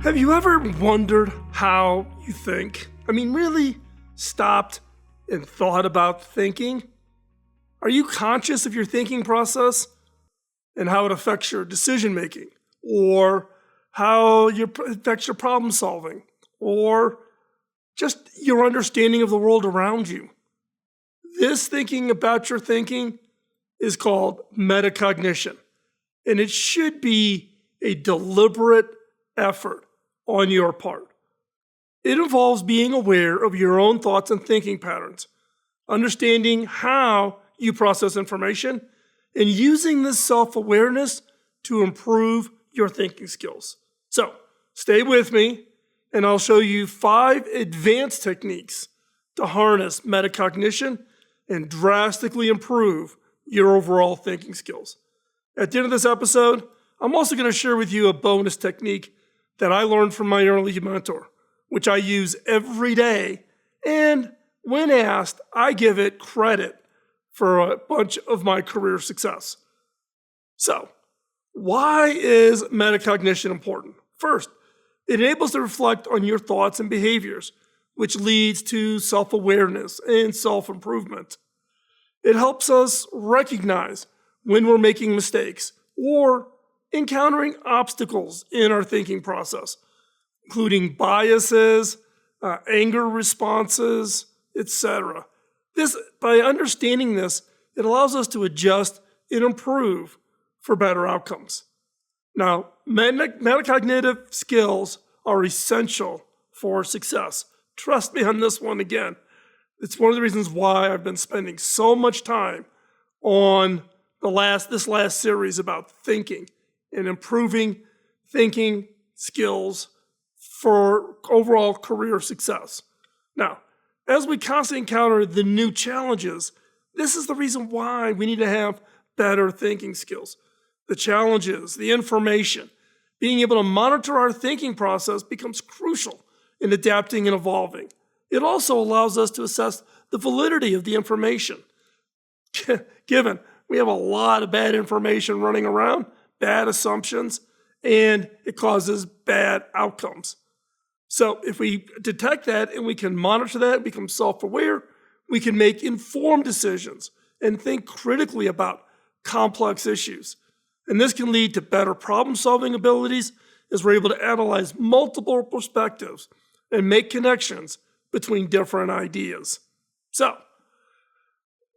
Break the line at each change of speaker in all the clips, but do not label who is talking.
Have you ever wondered how you think? I mean, really stopped and thought about thinking? Are you conscious of your thinking process and how it affects your decision making, or how it affects your problem solving, or just your understanding of the world around you? This thinking about your thinking is called metacognition, and it should be a deliberate effort on your part. It involves being aware of your own thoughts and thinking patterns, understanding how you process information, and using this self-awareness to improve your thinking skills. So, stay with me, and I'll show you 5 advanced techniques to harness metacognition and drastically improve your overall thinking skills. At the end of this episode, I'm also going to share with you a bonus technique that I learned from my early mentor, which I use every day, and when asked, I give it credit for a bunch of my career success. So, why is metacognition important? First, it enables us to reflect on your thoughts and behaviors, which leads to self-awareness and self-improvement. It helps us recognize when we're making mistakes or encountering obstacles in our thinking process, including biases, anger responses, etc. By understanding this, it allows us to adjust and improve for better outcomes. Now, metacognitive skills are essential for success. Trust me on this one again. It's one of the reasons why I've been spending so much time on this last series about thinking and improving thinking skills for overall career success. Now, as we constantly encounter the new challenges, this is the reason why we need to have better thinking skills. The challenges, the information, being able to monitor our thinking process becomes crucial in adapting and evolving. It also allows us to assess the validity of the information. Given we have a lot of bad information running around, bad assumptions, and it causes bad outcomes. So if we detect that and we can monitor that, become self-aware, we can make informed decisions and think critically about complex issues. And this can lead to better problem-solving abilities as we're able to analyze multiple perspectives and make connections between different ideas. So,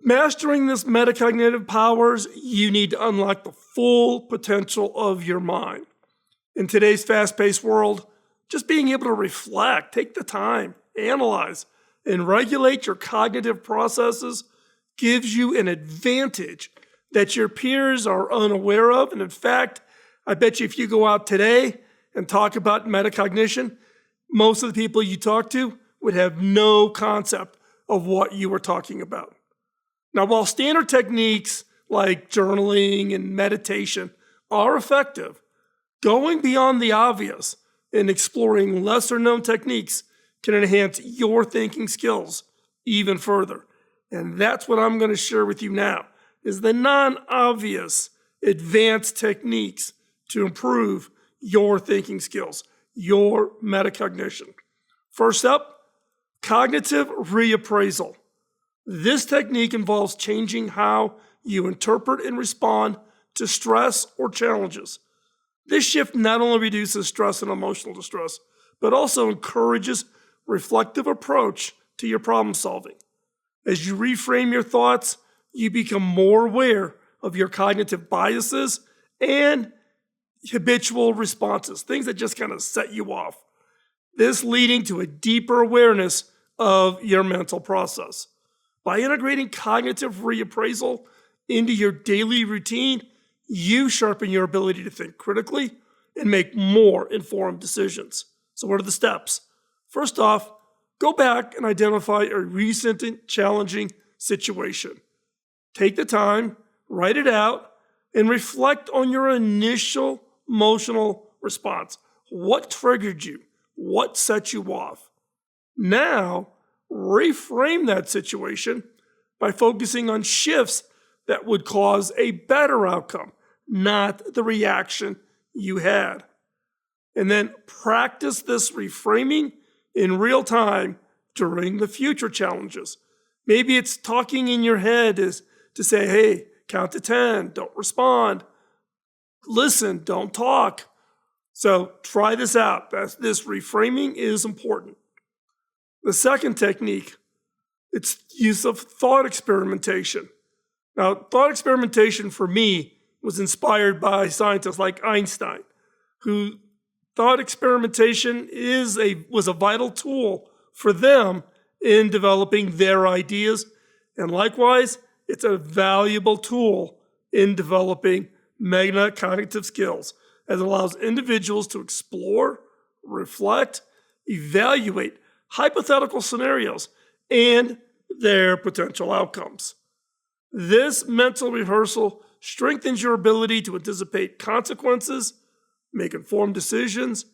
mastering this metacognitive powers, you need to unlock the full potential of your mind. In today's fast-paced world, just being able to reflect, take the time, analyze, and regulate your cognitive processes gives you an advantage that your peers are unaware of. And in fact, I bet you if you go out today and talk about metacognition, most of the people you talk to would have no concept of what you were talking about. Now, while standard techniques like journaling and meditation are effective, going beyond the obvious and exploring lesser-known techniques can enhance your thinking skills even further. And that's what I'm going to share with you now, is the non-obvious advanced techniques to improve your thinking skills, your metacognition. First up, cognitive reappraisal. This technique involves changing how you interpret and respond to stress or challenges. This shift not only reduces stress and emotional distress, but also encourages reflective approach to your problem solving. As you reframe your thoughts, you become more aware of your cognitive biases and habitual responses, things that just kind of set you off. This leading to a deeper awareness of your mental process. By integrating cognitive reappraisal into your daily routine, you sharpen your ability to think critically and make more informed decisions. So what are the steps? First off, go back and identify a recent and challenging situation. Take the time, write it out, and reflect on your initial emotional response. What triggered you? What set you off? Now, reframe that situation by focusing on shifts that would cause a better outcome, not the reaction you had. And then practice this reframing in real time during the future challenges. Maybe it's talking in your head is to say, hey, count to 10, don't respond. Listen, don't talk. So try this out. This reframing is important. The second technique, it's use of thought experimentation. Now, thought experimentation for me was inspired by scientists like Einstein, who thought experimentation was a vital tool for them in developing their ideas. And likewise, it's a valuable tool in developing metacognitive skills, as it allows individuals to explore, reflect, evaluate hypothetical scenarios and their potential outcomes. This mental rehearsal strengthens your ability to anticipate consequences, make informed decisions,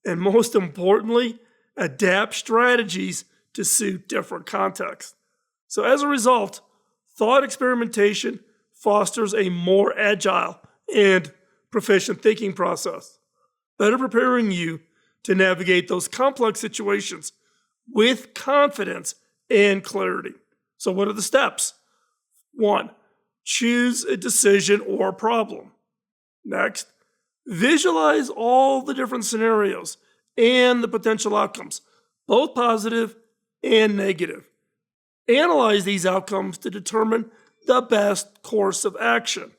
and most importantly, adapt strategies to suit different contexts. So as a result, thought experimentation fosters a more agile and proficient thinking process, better preparing you to navigate those complex situations with confidence and clarity. So what are the steps? 1, choose a decision or problem. Next, visualize all the different scenarios and the potential outcomes, both positive and negative. Analyze these outcomes to determine the best course of action.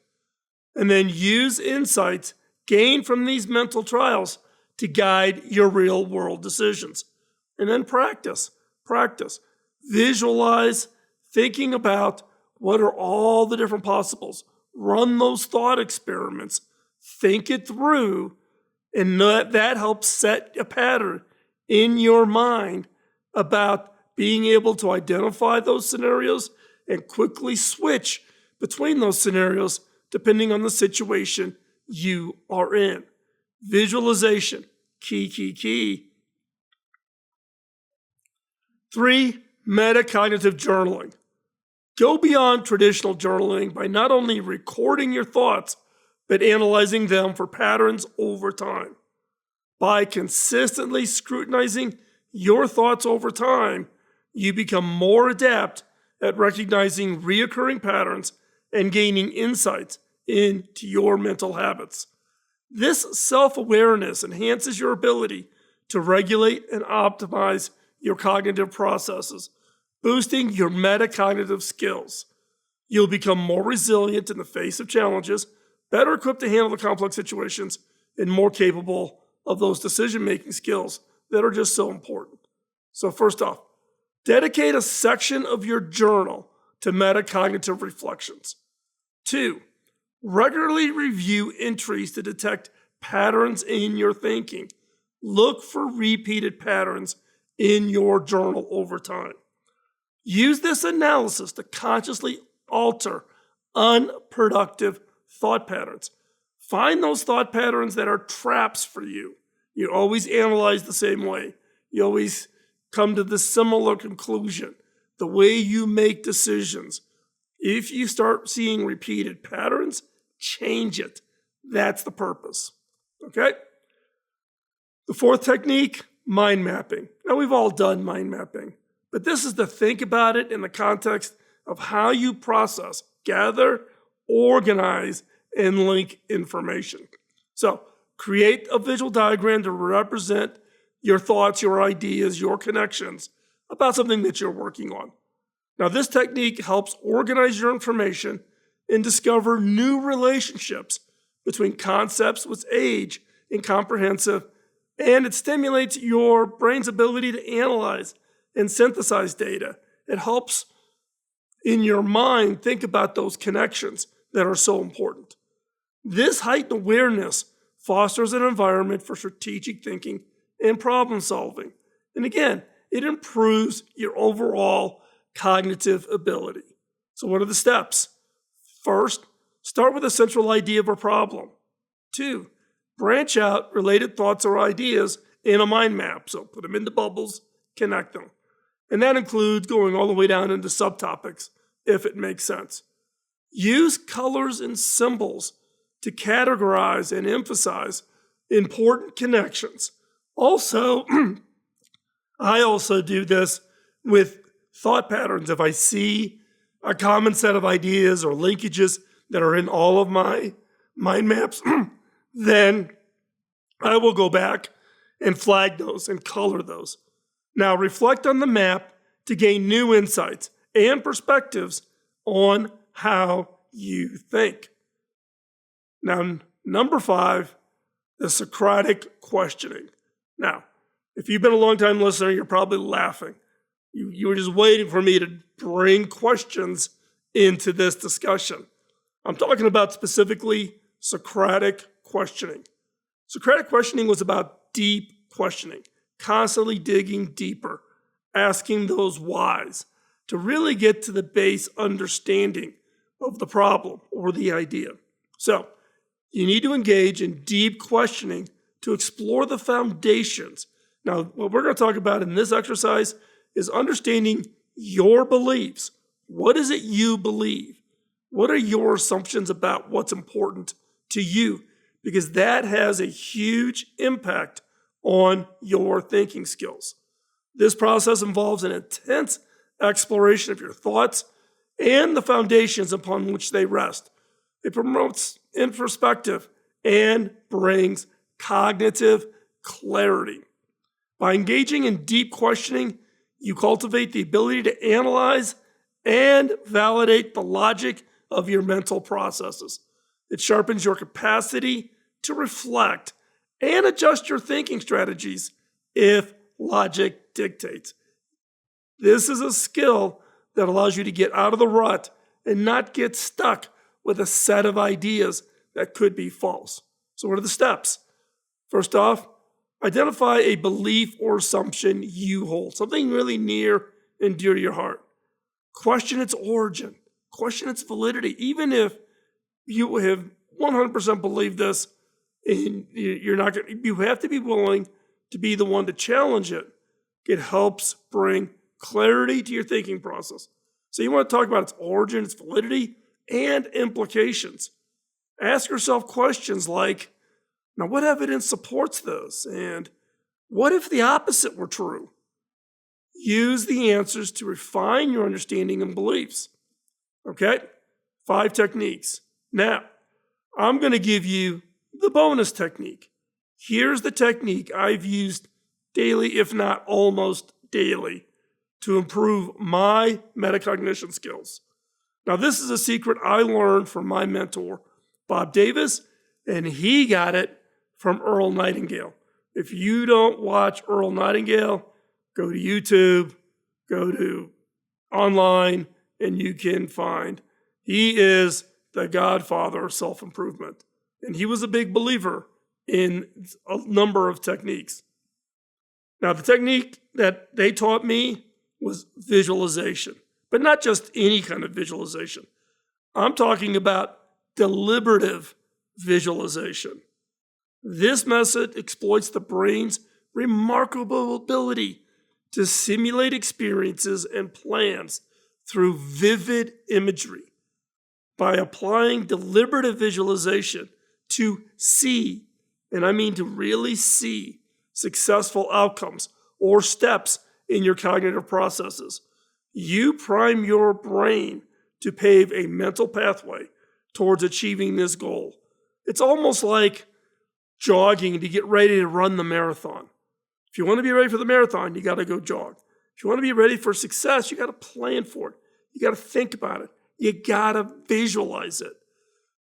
And then use insights gained from these mental trials to guide your real-world decisions. And then practice. Visualize thinking about what are all the different possibles. Run those thought experiments. Think it through. And that helps set a pattern in your mind about being able to identify those scenarios and quickly switch between those scenarios depending on the situation you are in. Visualization, key. 3, metacognitive journaling. Go beyond traditional journaling by not only recording your thoughts, but analyzing them for patterns over time. By consistently scrutinizing your thoughts over time, you become more adept at recognizing recurring patterns and gaining insights into your mental habits. This self-awareness enhances your ability to regulate and optimize your cognitive processes, boosting your metacognitive skills. You'll become more resilient in the face of challenges, better equipped to handle the complex situations, and more capable of those decision-making skills that are just so important. So first off, dedicate a section of your journal to metacognitive reflections. 2, regularly review entries to detect patterns in your thinking. Look for repeated patterns in your journal over time. Use this analysis to consciously alter unproductive thought patterns. Find those thought patterns that are traps for you. You always analyze the same way. You always come to the similar conclusion. The way you make decisions. If you start seeing repeated patterns, change it. That's the purpose. Okay? The 4th technique, mind mapping. Now, we've all done mind mapping, but this is to think about it in the context of how you process, gather, organize, and link information. So, create a visual diagram to represent your thoughts, your ideas, your connections about something that you're working on. Now, this technique helps organize your information and discover new relationships between concepts with age and comprehensive, and it stimulates your brain's ability to analyze and synthesize data. It helps in your mind think about those connections that are so important. This heightened awareness fosters an environment for strategic thinking and problem solving. And again, it improves your overall cognitive ability. So what are the steps? First, start with a central idea of a problem. 2, branch out related thoughts or ideas in a mind map. So put them into bubbles, connect them. And that includes going all the way down into subtopics, if it makes sense. Use colors and symbols to categorize and emphasize important connections. Also, I also do this with thought patterns. If I see a common set of ideas or linkages that are in all of my mind maps, then I will go back and flag those and color those. Now reflect on the map to gain new insights and perspectives on how you think. Now, number 5, the Socratic questioning. Now, if you've been a long time listener, you're probably laughing. You were just waiting for me to bring questions into this discussion. I'm talking about specifically Socratic questioning. Socratic questioning was about deep questioning, constantly digging deeper, asking those whys to really get to the base understanding of the problem or the idea. So, you need to engage in deep questioning to explore the foundations. Now, what we're going to talk about in this exercise is understanding your beliefs. What is it you believe? What are your assumptions about what's important to you? Because that has a huge impact on your thinking skills. This process involves an intense exploration of your thoughts and the foundations upon which they rest. It promotes introspective and brings cognitive clarity. By engaging in deep questioning, you cultivate the ability to analyze and validate the logic of your mental processes. It sharpens your capacity to reflect and adjust your thinking strategies if logic dictates. This is a skill that allows you to get out of the rut and not get stuck with a set of ideas that could be false. So what are the steps? First off, identify a belief or assumption you hold, something really near and dear to your heart. Question its origin, question its validity. Even if you have 100% believed this, and you have to be willing to be the one to challenge it. It helps bring clarity to your thinking process. So you want to talk about its origin, its validity, and implications. Ask yourself questions like, now what evidence supports this? And what if the opposite were true? Use the answers to refine your understanding and beliefs. Okay? 5 techniques. Now, I'm going to give you the bonus technique. Here's the technique I've used daily, if not almost daily, to improve my metacognition skills. Now, this is a secret I learned from my mentor, Bob Davis, and he got it from Earl Nightingale. If you don't watch Earl Nightingale, go to YouTube, go to online, and you can find. He is the godfather of self-improvement. And he was a big believer in a number of techniques. Now, the technique that they taught me was visualization, but not just any kind of visualization. I'm talking about deliberative visualization. This method exploits the brain's remarkable ability to simulate experiences and plans through vivid imagery. By applying deliberative visualization to see, and I mean to really see, successful outcomes or steps in your cognitive processes, you prime your brain to pave a mental pathway towards achieving this goal. It's almost like jogging to get ready to run the marathon. If you want to be ready for the marathon, you got to go jog. If you want to be ready for success, you got to plan for it. You got to think about it. You got to visualize it.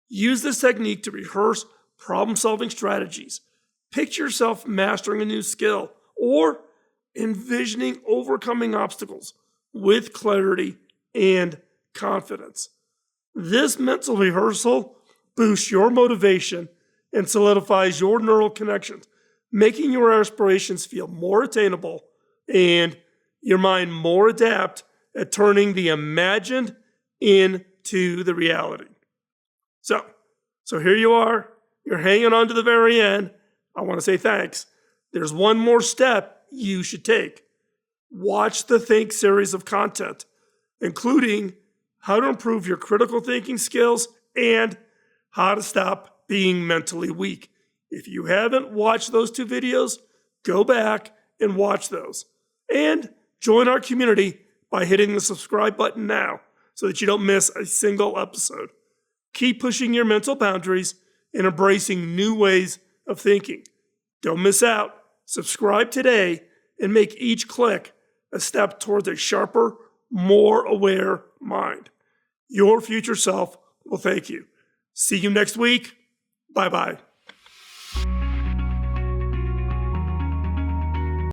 Use this technique to rehearse problem-solving strategies. Picture yourself mastering a new skill or envisioning overcoming obstacles with clarity and confidence. This mental rehearsal boosts your motivation and solidifies your neural connections, making your aspirations feel more attainable and your mind more adept at turning the imagined into the reality. So here you are. You're hanging on to the very end. I want to say thanks. There's one more step you should take. Watch the Think series of content, including how to improve your critical thinking skills and how to stop being mentally weak. If you haven't watched those 2 videos, go back and watch those. And join our community by hitting the subscribe button now so that you don't miss a single episode. Keep pushing your mental boundaries and embracing new ways of thinking. Don't miss out. Subscribe today and make each click a step towards a sharper, more aware mind. Your future self will thank you. See you next week. Bye-bye.